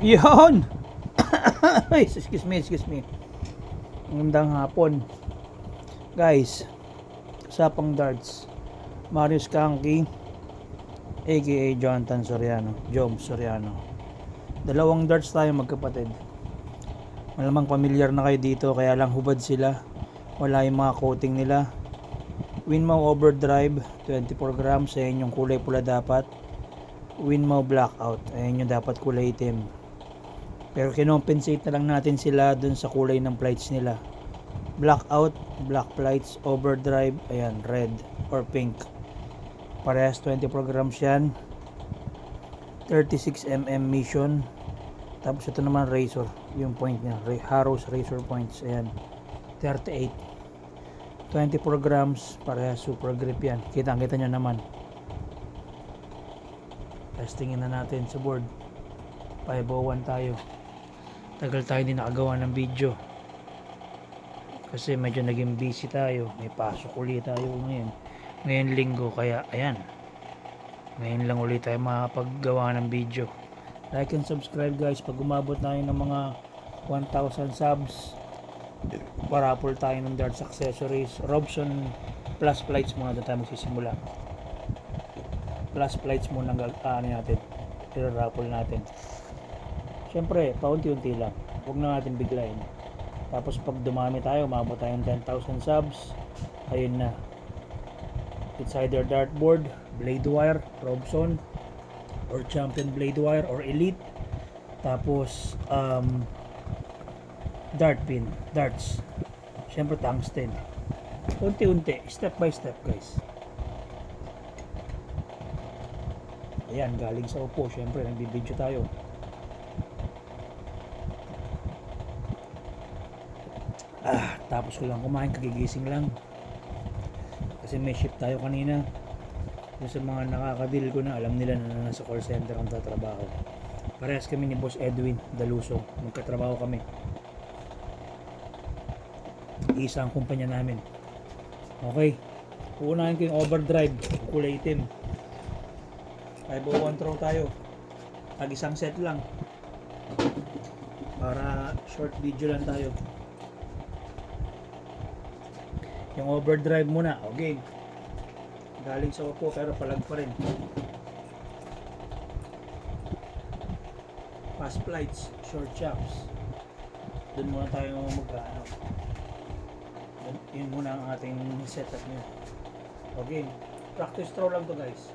Yun! Excuse me. Magandang hapon. Guys, usapang darts. Marius Kanki, aka Jonathan Soriano, Jom Soriano. Dalawang darts tayo magkapatid. Malamang pamilyar na kayo dito, kaya lang hubad sila. Wala yung mga coating nila. Winmow Overdrive, 24 grams. Ayan yung kulay pula dapat. Winmow Blackout, ayan yung dapat kulay itim. Pero kinompensate na lang natin sila dun sa kulay ng plates nila. Blackout, black plates, overdrive, ayan, red or pink. Parehas 24 grams yan. 36mm mission. Tapos ito naman razor, yung point niya, Harrow's razor points, ayan. 38. 24 grams, parehas super grip yan. Kita-kita nyo naman. Testingin na natin sa board. 501 tayo. Tagal tayo din nakagawa ng video kasi medyo naging busy tayo, may pasok ulit tayo ngayon linggo, kaya ayan, ngayon lang ulit tayo makapaggawa ng video. Like and subscribe guys. Pag umabot tayo ng mga 1,000 subs, parapol tayo ng darts accessories. Robson plus plates muna, doon tayo magsisimula. Plus plates muna natin, i-raffle natin. Siyempre, paunti-unti lang. Huwag na natin biglayin. Tapos pag dumami tayo, umabot tayong 10,000 subs, ayun na. It's either dartboard, blade wire, Robson, or champion blade wire, or elite. Tapos, dart pin, darts. Siyempre, tungsten. Unti-unti, step by step guys. Ayan, galing sa upo. Siyempre, nagbibideo tayo. Tapos ko lang kumain, kagigising lang. Kasi may shift tayo kanina. Yung sa mga nakakadeal ko na, alam nila na nasa call center ang tatrabaho. Parehas kami ni Boss Edwin Daluso. Magkatrabaho kami. Isa ang kumpanya namin. Okay. Uunahin ko yung overdrive. Kulay itim. 501 throw tayo. Pag isang set lang. Para short video lang tayo. Yung overdrive muna, okay. Galing sa upo pero palag pa rin. Fast flights, short chops. Doon muna tayo magkano. Yun muna ang ating setup nyo. Okay, practice throw lang to guys.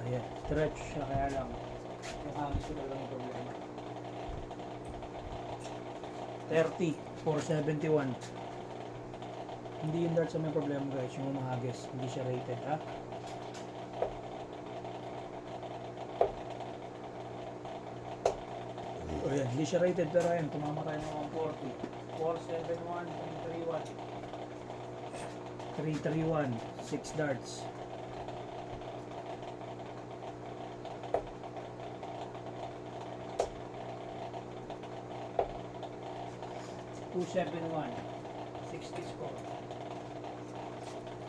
Ayan, stretch siya kaya lang. Yung hangis ko talagang problema. 30, 471. Hindi yung darts ang may problema guys, yung umahagis, hindi siya rated ha. O yan, hindi siya rated pero ayan, tumama tayo ng 140. 471, 331, 6 darts. .271, 60 score.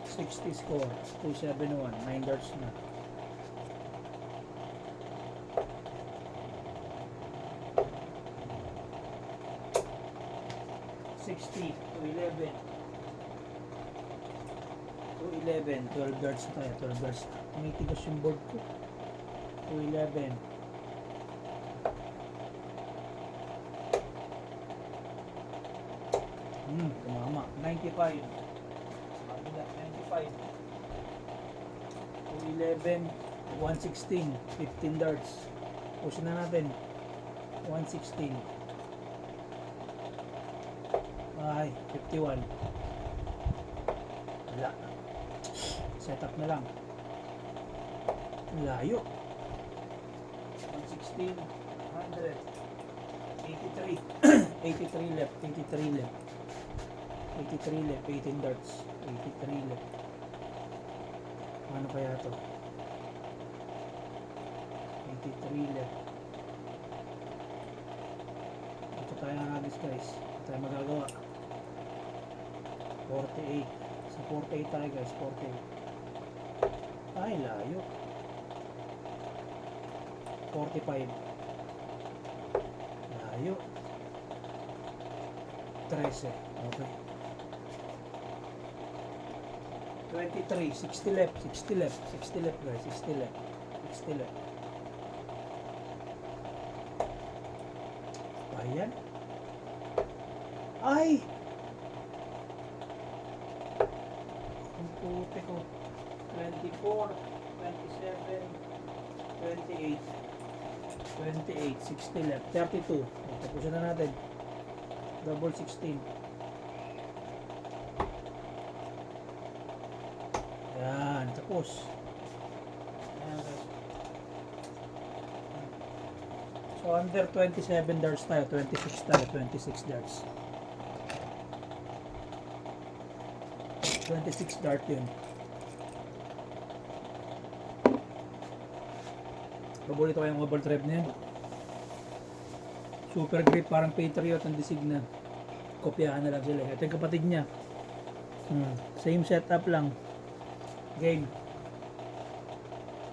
60 score, 271, 9 darts na. $60, 211. 211, 12 darts na tayo, 12 darts. Tumitigas yung board ko. 211. Tumama. 95. 95. 211. 116. 15 darts. Pusin na natin. 116. Ay, 51. Wala. Setup na lang. Layo. 116. 100. 83. 83 left. 83 left. 83 left, 18 darts, 83 left. Ano kaya to? 83 left. Ito tayo nagis guys. Ito tayo magagawa. 48. Sa 48 tayo guys, 48. Ay, layo. 45. Layo. 13. Okay. 23. 60 left. 60 left. 60 left guys. 60 left. 60 left. Ayan. Ay! Ang puti ko. 24, 27, 28, 28, 60 left, 32. Tapusin na natin. Double 16. Yan, tapos. Yan, guys. So, under 27 darts tayo, 26 tayo, 26 darts. 26 dart yun. Paborito ko yung overdrive na yun. Super grip, parang Patriot ang design na. Kopyahan na lang sila. Ito yung kapatid niya. Same setup lang. Game.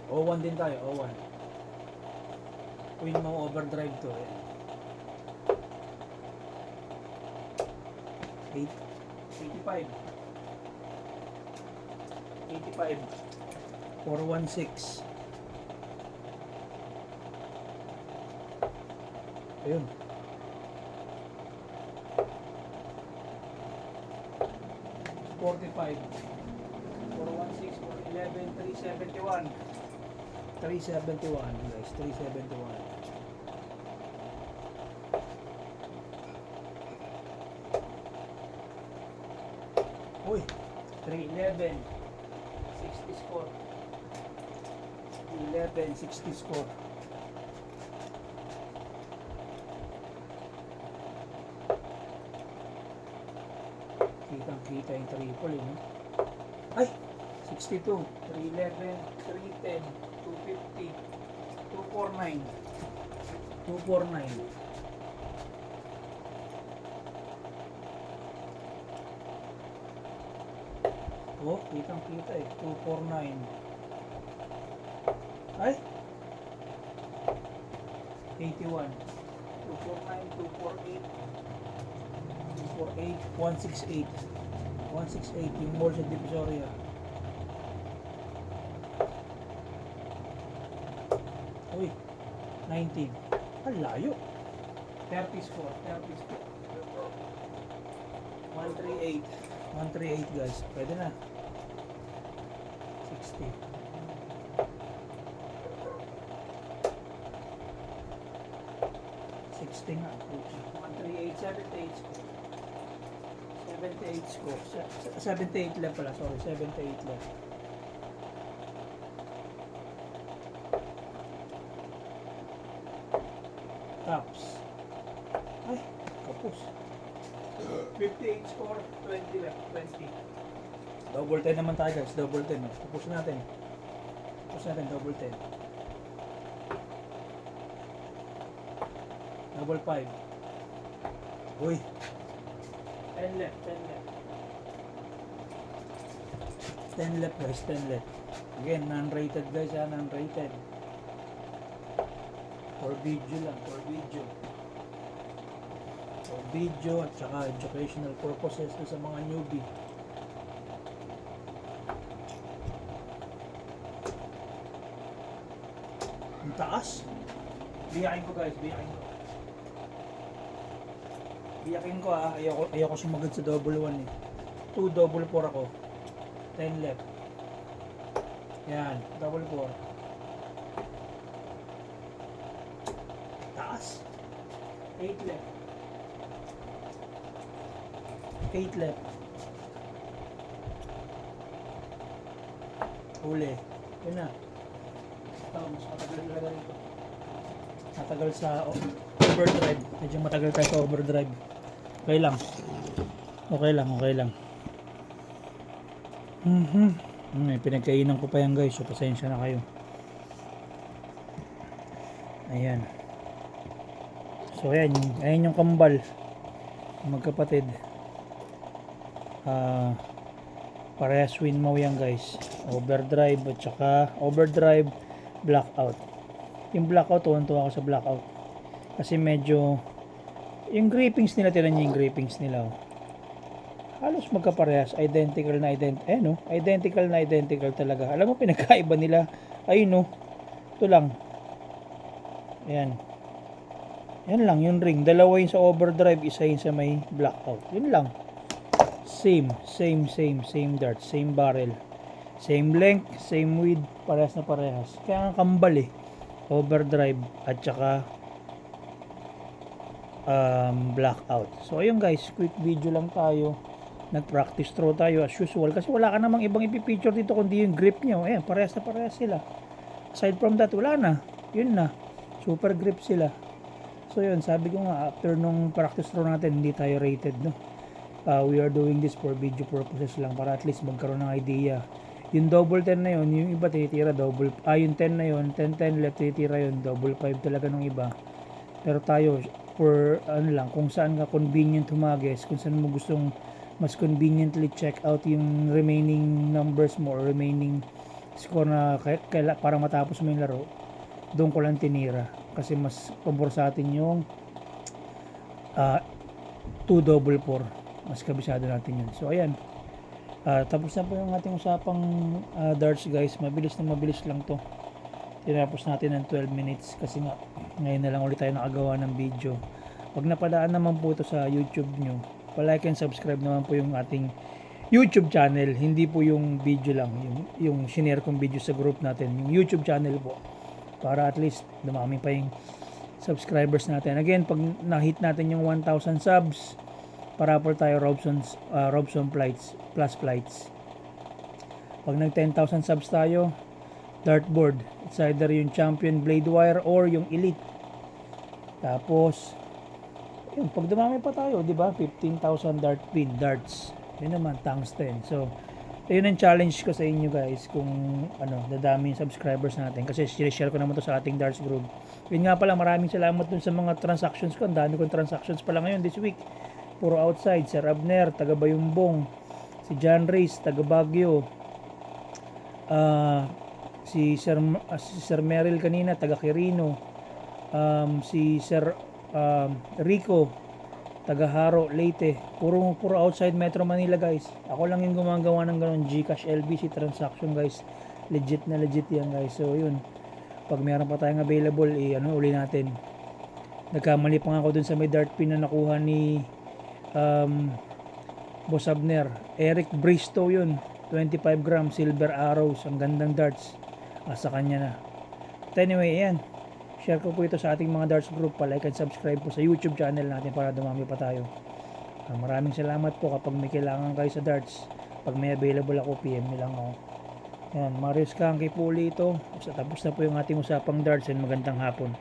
01 din tayo, 01. Queen mo overdrive to. 85. 85. 416. Ayun. $45. 416, 411, 371. 371 guys, 371. Uy, 311. 60 score. 11, 60 score. Kitang-kita yung triple eh. No? Ay! 62, 311, 310, 250, 249, 249. Oh, kitang-kita eh. 249. Ay! 81. 249, 248, 248, 168. 168 yung mall sa Divisoria. Uy, 19. Ang layo. 30 score, 30 score. 138. 138 guys. Pwede na. 60. 60 nga. 138, 78 score. 78 score. 78 left pala. Sorry, 78 left. Tops. Ay, kapos. 58 score, 20 left, 20. Double 10 naman tayo guys, double 10. Tapos natin. Tapos natin, double 10. Double 5. Uy. 10 left, 10 left. 10 left guys, 10 left. Again, non-rated guys ha, non-rated. For video lang, for video. For video at saka educational purposes sa mga newbie. Ang taas. Biyakin ko guys, biyakin ko. Biyakin ko ah, ayoko sumagad sa double 1 eh. 2 double 4 ako. 10 left. Yan, double 4. Taas. 8 left. 8 left. Huli. Yun na. Ito, mas matagal talaga rito. Matagal sa overdrive. Medyo matagal tayo sa overdrive. Okay lang. Okay lang, okay lang. Pinagkainan ko pa yan guys. So, pasensya na kayo. Ayan. So, ayan. Ayan yung kambal. Magkapatid. Parehas win mo yan guys. Overdrive at saka overdrive, blackout. Yung blackout, tuwan-tuwa ako sa blackout. Kasi medyo, yung grippings nila, tinan nyo yung grippings nila. Oh. Halos magkaparehas, identical no? Identical na identical talaga. Alam mo, pinagkaiba nila. Ayun no, ito lang. Ayan. Yan lang, yung ring. Dalawa yung sa overdrive, isa yung sa may blackout. Yun lang. Same dart, same barrel. Same length, same width, parehas na parehas. Kaya nga kambal eh. Overdrive at saka blackout. So ayun guys, quick video lang tayo. Nag-practice throw tayo as usual kasi wala ka namang ibang ipipicture dito kundi yung grip nyo. Ayan, parehas na parehas sila. Aside from that, wala na. Yun na. Super grip sila. So yun, sabi ko nga, after nung practice throw natin, hindi tayo rated, no? We are doing this for video purposes lang para at least magkaroon ng idea. Yung double 10 na yun, yung iba tinitira double, yung 10 na yun, 10-10 left tinitira yun, double 5 talaga nung iba. Pero tayo, for ano lang, kung saan ka convenient humagis, kung saan mo gustong mas conveniently check out yung remaining numbers mo or remaining score na para matapos mo yung laro, doon ko lang tinira. Kasi mas pabor sa atin yung 2 double 4. Mas kabisado natin yun. So ayan. Tapos na po yung ating usapang darts guys. Mabilis lang to. Tinapos natin ng 12 minutes. Kasi nga ngayon na lang ulit tayo nakagawa ng video. Pag napadaan naman po ito sa YouTube nyo, like and subscribe naman po yung ating YouTube channel. Hindi po yung video lang. Yung shinare kong video sa group natin. Yung YouTube channel po. Para at least dumami pa yung subscribers natin. Again, pag na-hit natin yung 1,000 subs, para po tayo Robson Flights plus flights. Pag nag 10,000 subs tayo, dartboard. It's either yung champion blade wire or yung elite. Tapos, yun, pag dumami pa tayo, di ba? 15,000 dart pin, darts. Yun naman, tungsten. So, yun ang challenge ko sa inyo guys kung dadami yung subscribers natin kasi share ko naman to sa ating darts group. Yun nga pala, maraming salamat dun sa mga transactions ko. Ang dami kong transactions pala ngayon this week. Puro outside. Sir Abner, taga Bayumbong. Si John Reyes, taga Baguio. Si Sir Merrill kanina, taga Quirino. Si Sir Rico, taga Haro, Leyte. Puro outside Metro Manila guys. Ako lang yung gumagawa ng ganun GCash LBC transaction guys. Legit na legit yan guys. So yun. Pag meron pa tayong available, uli natin. Nagkamali pa nga ako dun sa may dart pin na nakuha ni Boss Abner. Eric Bristow yun. 25 gram silver arrows. Ang gandang darts. Sa kanya na. But anyway, ayan. Share ko po ito sa ating mga darts group. Like and subscribe po sa YouTube channel natin para dumami pa tayo. Maraming salamat po kapag may kailangan kayo sa darts. Pag may available ako, PM nyo lang ako. Ayan, Marius Kanki po ulit ito. Tapos na po yung ating usapang darts and magandang hapon.